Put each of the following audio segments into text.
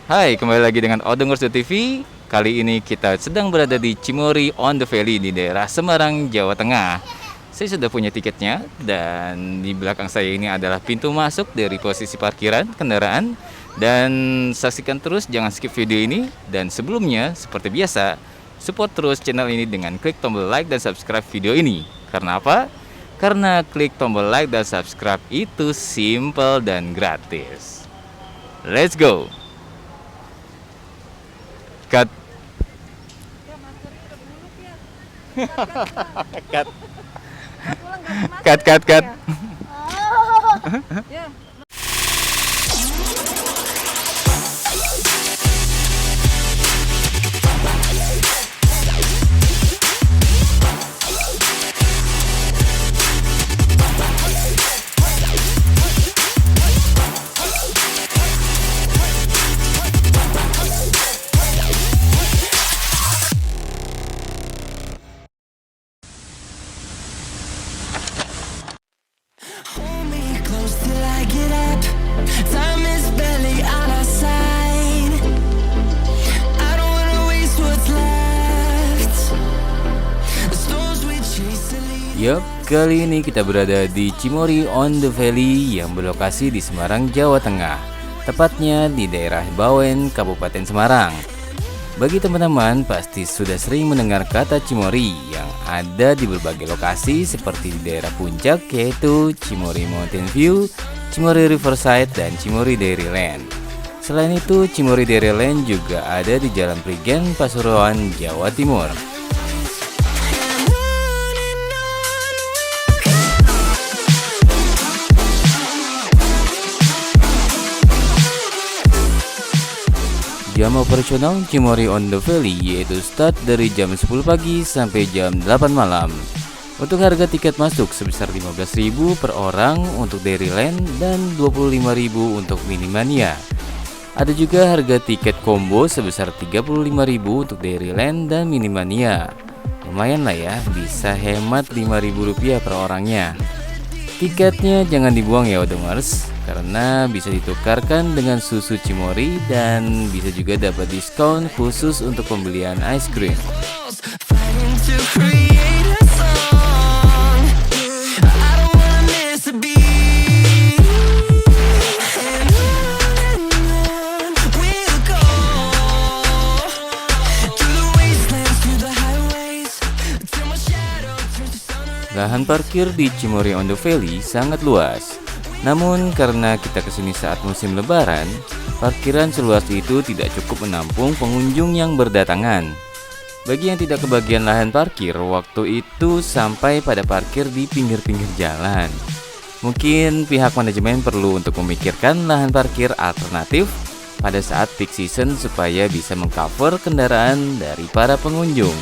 Hai, kembali lagi dengan Odongers TV. Kali ini kita sedang berada di Cimory on the Valley di daerah Semarang, Jawa Tengah. Saya sudah punya tiketnya dan di belakang saya ini adalah pintu masuk dari posisi parkiran kendaraan. Dan saksikan terus, jangan skip video ini. Dan sebelumnya, seperti biasa, support terus channel ini dengan klik tombol like dan subscribe video ini. Karena apa? Karena klik tombol like dan subscribe itu simple dan gratis. Let's go! Cut. Cut. Cut. Hold me close till I get up. Time is barely on our side. I don't wanna waste what's left. The storms we chase to lead. Yup, kali ini kita berada di Cimory on the Valley yang berlokasi di Semarang, Jawa Tengah. Tepatnya di daerah Bawen, Kabupaten Semarang. Bagi teman-teman pasti sudah sering mendengar kata Cimory yang ada di berbagai lokasi seperti di daerah puncak, yaitu Cimory Mountain View, Cimory Riverside, dan Cimory Dairyland. Selain itu, Cimory Dairyland juga ada di Jalan Prigen, Pasuruan, Jawa Timur. Jam operasional Cimory on the Valley yaitu start dari jam 10 pagi sampai jam 8 malam. Untuk harga tiket masuk sebesar 15.000 per orang untuk Dairyland dan 25.000 untuk Minimania. Ada juga harga tiket combo sebesar 35.000 untuk Dairyland dan Minimania. Lumayan lah ya, bisa hemat Rp5.000 per orangnya. Tiketnya jangan dibuang ya Odongers, karena bisa ditukarkan dengan susu Cimory dan bisa juga dapat diskon khusus untuk pembelian ice cream. Fighting to create a song. I don't wanna miss a beat. And on we'll go. Through the wastelands, through the highways, till my shadow turns to sun. Lahan parkir di Cimory on the Valley sangat luas. Namun karena kita kesini saat musim lebaran, parkiran seluas itu tidak cukup menampung pengunjung yang berdatangan. Bagi yang tidak kebagian lahan parkir, waktu itu sampai pada parkir di pinggir-pinggir jalan. Mungkin pihak manajemen perlu untuk memikirkan lahan parkir alternatif pada saat peak season supaya bisa mengcover kendaraan dari para pengunjung.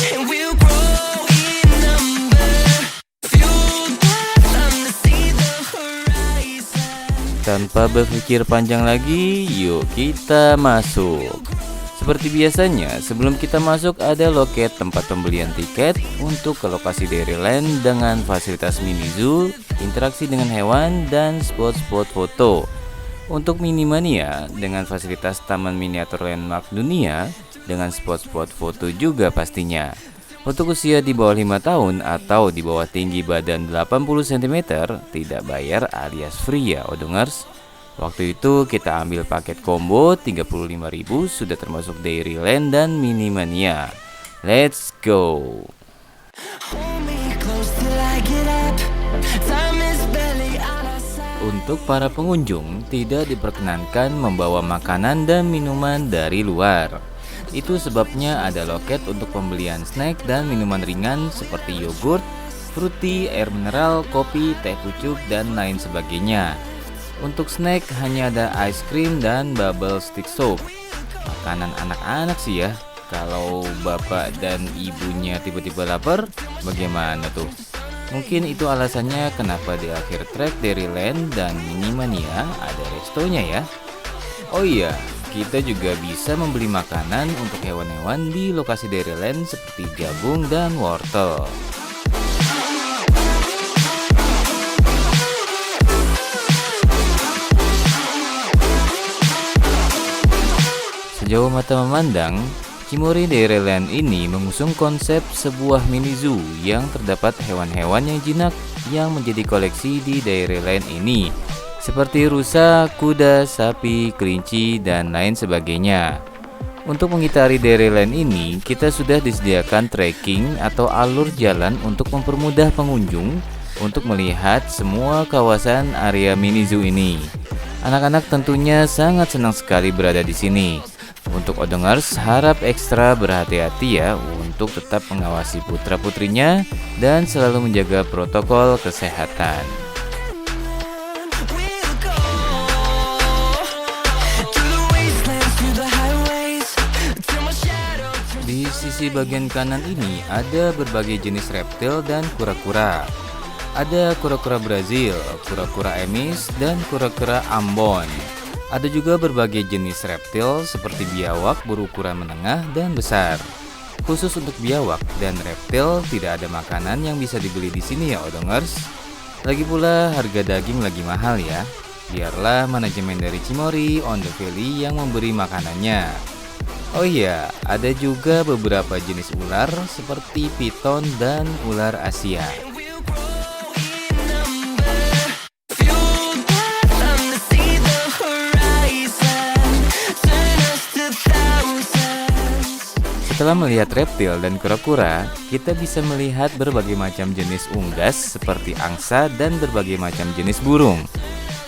And we'll grow in number, fueled by them to see the horizon. Tanpa berpikir panjang lagi, yuk kita masuk. Seperti biasanya, sebelum kita masuk ada loket tempat pembelian tiket untuk ke lokasi Dairyland dengan fasilitas mini zoo, interaksi dengan hewan, dan spot-spot foto. Untuk Minimania dengan fasilitas taman miniatur landmark dunia dengan spot-spot foto juga pastinya. Untuk usia di bawah 5 tahun atau di bawah tinggi badan 80 cm tidak bayar alias free ya Odongers. Waktu itu kita ambil paket combo 35.000 sudah termasuk Dairyland dan Minimania. Let's go. Hold me close till I get up. Time is barely on our side. Untuk para pengunjung tidak diperkenankan membawa makanan dan minuman dari luar. Itu sebabnya ada loket untuk pembelian snack dan minuman ringan seperti yogurt, fruity, air mineral, kopi, teh pucuk, dan lain sebagainya. Untuk snack hanya ada ice cream dan bubble stick soap. Makanan anak-anak sih ya. Kalau bapak dan ibunya tiba-tiba lapar, bagaimana tuh? Mungkin itu alasannya kenapa di akhir trek Dairyland dan Minimania ada restonya ya. Oh iya, kita juga bisa membeli makanan untuk hewan-hewan di lokasi Dairyland seperti jagung dan wortel. sejauh mata memandang, Cimory Dairyland ini mengusung konsep sebuah mini zoo yang terdapat hewan-hewan yang jinak yang menjadi koleksi di Dairyland ini, seperti rusa, kuda, sapi, kelinci, dan lain sebagainya. Untuk mengitari Dairyland ini, kita sudah disediakan trekking atau alur jalan untuk mempermudah pengunjung untuk melihat semua kawasan area mini zoo ini. Anak-anak tentunya sangat senang sekali berada di sini. Untuk Odongers, harap ekstra berhati-hati ya untuk tetap mengawasi putra-putrinya dan selalu menjaga protokol kesehatan. Di sisi bagian kanan ini ada berbagai jenis reptil dan kura-kura. Ada kura-kura Brazil, kura-kura emis, dan kura-kura Ambon. Ada juga berbagai jenis reptil seperti biawak berukuran menengah dan besar. Khusus untuk biawak dan reptil tidak ada makanan yang bisa dibeli di sini ya Odongers. Lagi pula harga daging lagi mahal ya. Biarlah manajemen dari Cimory on the Valley yang memberi makanannya. Oh iya, ada juga beberapa jenis ular seperti piton dan ular Asia. Setelah melihat reptil dan kura-kura, kita bisa melihat berbagai macam jenis unggas seperti angsa dan berbagai macam jenis burung.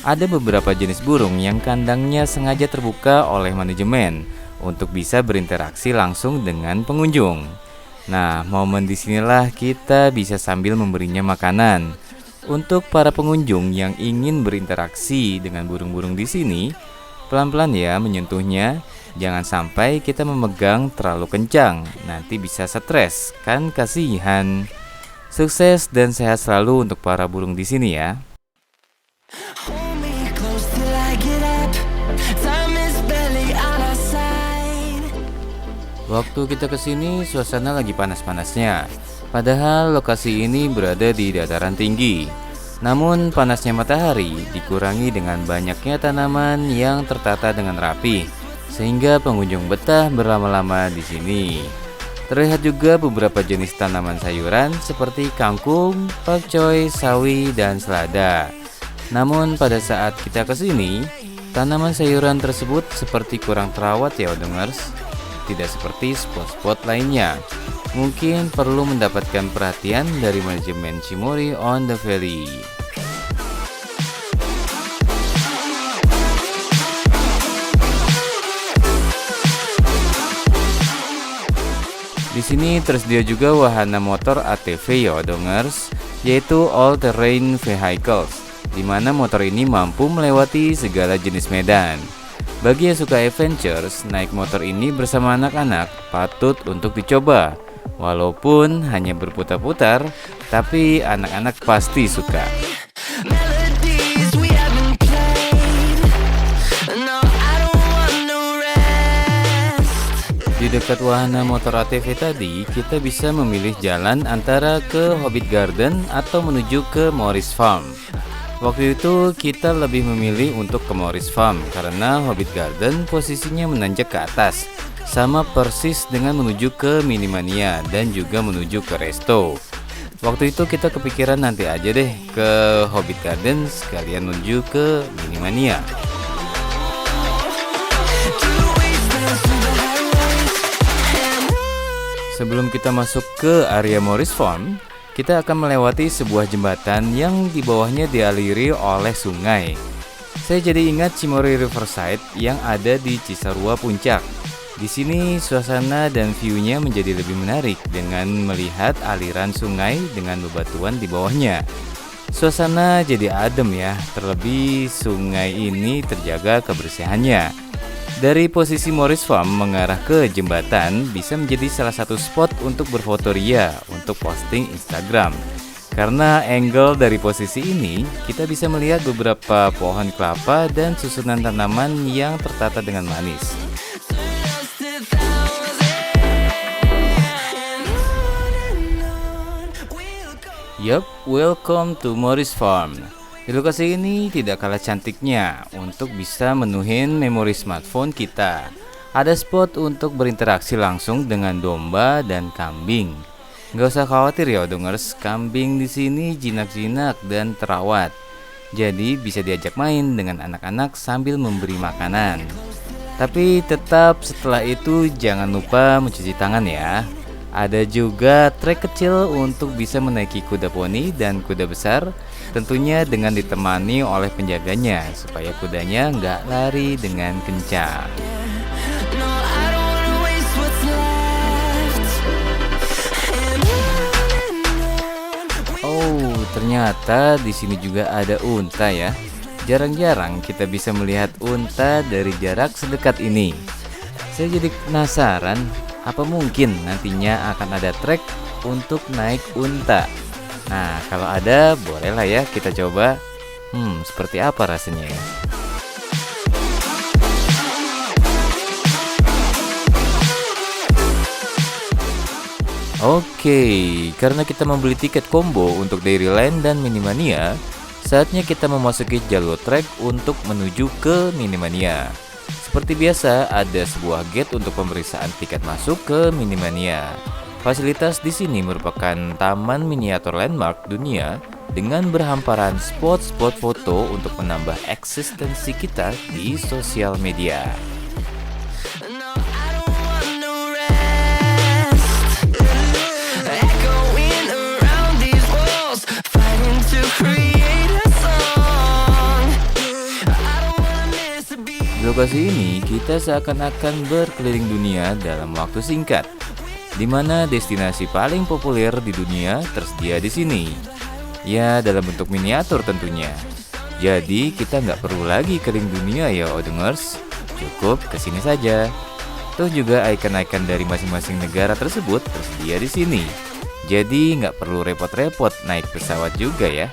Ada beberapa jenis burung yang kandangnya sengaja terbuka oleh manajemen untuk bisa berinteraksi langsung dengan pengunjung. Nah, momen disinilah kita bisa sambil memberinya makanan. Untuk para pengunjung yang ingin berinteraksi dengan burung-burung di sini, pelan-pelan ya menyentuhnya. Jangan sampai kita memegang terlalu kencang, nanti bisa stres, kan kasihan. Sukses dan sehat selalu untuk para burung di sini ya. Waktu kita kesini, suasana lagi panas-panasnya. Padahal lokasi ini berada di dataran tinggi. Namun panasnya matahari dikurangi dengan banyaknya tanaman yang tertata dengan rapi, sehingga pengunjung betah berlama-lama di sini. Terlihat juga beberapa jenis tanaman sayuran seperti kangkung, pakcoy, sawi, dan selada. Namun pada saat kita kesini, tanaman sayuran tersebut seperti kurang terawat ya Odongers. Tidak seperti spot-spot lainnya. Mungkin perlu mendapatkan perhatian dari manajemen Cimory on the Valley. Di sini tersedia juga wahana motor ATV ya Odongers, yaitu All Terrain Vehicles, di mana motor ini mampu melewati segala jenis medan. Bagi yang suka adventures, naik motor ini bersama anak-anak patut untuk dicoba. Walaupun hanya berputar-putar, tapi anak-anak pasti suka. Di dekat wahana motor ATV tadi, kita bisa memilih jalan antara ke Hobbit Garden atau menuju ke Morris Farm. Waktu itu kita lebih memilih untuk ke Morris Farm karena Hobbit Garden posisinya menanjak ke atas, sama persis dengan menuju ke Minimania dan juga menuju ke resto. Waktu itu kita kepikiran nanti aja deh ke Hobbit Garden sekalian menuju ke Minimania. Sebelum kita masuk ke area Morris Farm, kita akan melewati sebuah jembatan yang di bawahnya dialiri oleh sungai. Saya jadi ingat Cimory Riverside yang ada di Cisarua Puncak. Di sini suasana dan view-nya menjadi lebih menarik dengan melihat aliran sungai dengan bebatuan di bawahnya. Suasana jadi adem ya, terlebih sungai ini terjaga kebersihannya. Dari posisi Morris Farm mengarah ke jembatan bisa menjadi salah satu spot untuk berfoto ria untuk posting Instagram. Karena angle dari posisi ini, kita bisa melihat beberapa pohon kelapa dan susunan tanaman yang tertata dengan manis. Yup, welcome to Morris Farm. Di lokasi ini tidak kalah cantiknya untuk bisa menuhin memori smartphone kita. Ada spot untuk berinteraksi langsung dengan domba dan kambing. Gak usah khawatir ya Odongers, kambing di sini jinak-jinak dan terawat. Jadi bisa diajak main dengan anak-anak sambil memberi makanan. Tapi tetap setelah itu jangan lupa mencuci tangan ya. Ada juga trek kecil untuk bisa menaiki kuda poni dan kuda besar, tentunya dengan ditemani oleh penjaganya supaya kudanya nggak lari dengan kencang. No, I don't wanna waste what's left. And on. Ternyata di sini juga ada unta ya. Jarang-jarang kita bisa melihat unta dari jarak sedekat ini. Saya jadi penasaran, apa mungkin nantinya akan ada trek untuk naik unta? Nah, kalau ada, bolehlah ya kita coba. Seperti apa rasanya ya? Oke, karena kita membeli tiket combo untuk Dairyland dan Minimania, saatnya kita memasuki jalur trek untuk menuju ke Minimania. Seperti biasa, ada sebuah gate untuk pemeriksaan tiket masuk ke Minimania. Fasilitas di sini merupakan taman miniatur landmark dunia dengan berhamparan spot-spot foto untuk menambah eksistensi kita di sosial media. No, I don't want no rest. Echoing around these walls, fighting to create a song. I don't wanna miss a beat. Di lokasi ini kita seakan-akan berkeliling dunia dalam waktu singkat, di mana destinasi paling populer di dunia tersedia di sini. Ya, dalam bentuk miniatur tentunya. Jadi kita nggak perlu lagi keliling dunia ya Odongers. Cukup kesini saja. Tuh juga icon-icon dari masing-masing negara tersebut tersedia di sini. Jadi nggak perlu repot-repot naik pesawat juga ya.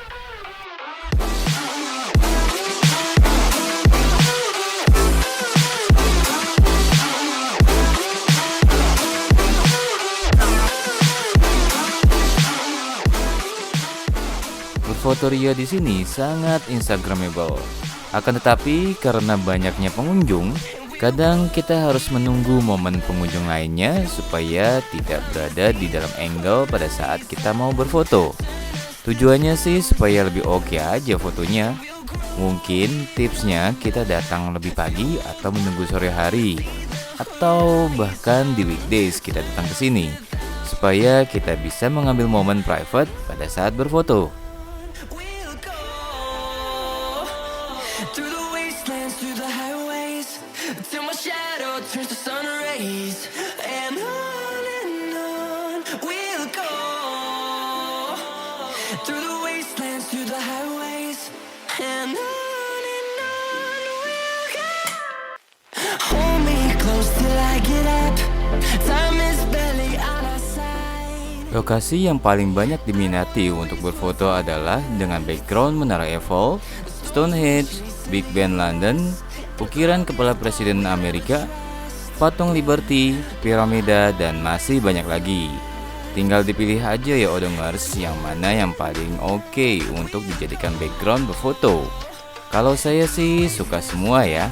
Foto Rio di sini sangat instagramable. Akan tetapi karena banyaknya pengunjung, kadang kita harus menunggu momen pengunjung lainnya supaya tidak berada di dalam angle pada saat kita mau berfoto. Tujuannya sih supaya lebih oke aja fotonya. Mungkin tipsnya kita datang lebih pagi atau menunggu sore hari, atau bahkan di weekdays kita datang ke sini supaya kita bisa mengambil momen private pada saat berfoto. We'll go through the wastelands, through the highways, till my shadow turns to sun rays. And on we'll go through the wastelands, through the highways, and on we'll go. Hold me close till I get up. Time is barely on our side. Lokasi yang paling banyak diminati untuk berfoto adalah dengan background Menara Eiffel, Stonehenge, Big Ben London, ukiran kepala Presiden Amerika, patung Liberty, piramida, dan masih banyak lagi. Tinggal dipilih aja ya Odongers yang mana yang paling oke untuk dijadikan background berfoto. Kalau saya sih suka semua ya.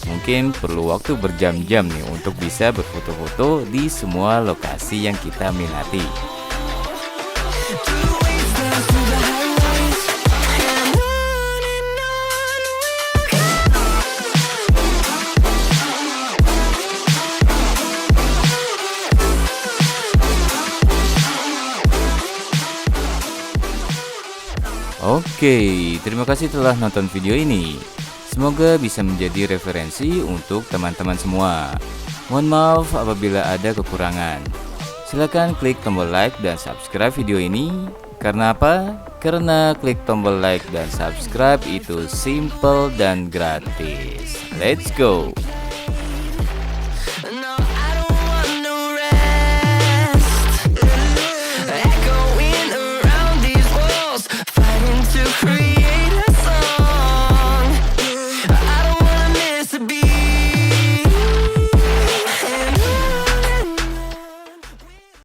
Mungkin perlu waktu berjam-jam nih untuk bisa berfoto-foto di semua lokasi yang kita minati. Through the wastelands, through the highways, and on Oke, terima kasih telah nonton video ini. Semoga bisa menjadi referensi untuk teman-teman semua. Mohon maaf apabila ada kekurangan. Silakan klik tombol like dan subscribe video ini. Karena apa? Karena klik tombol like dan subscribe itu simple dan gratis. Let's go!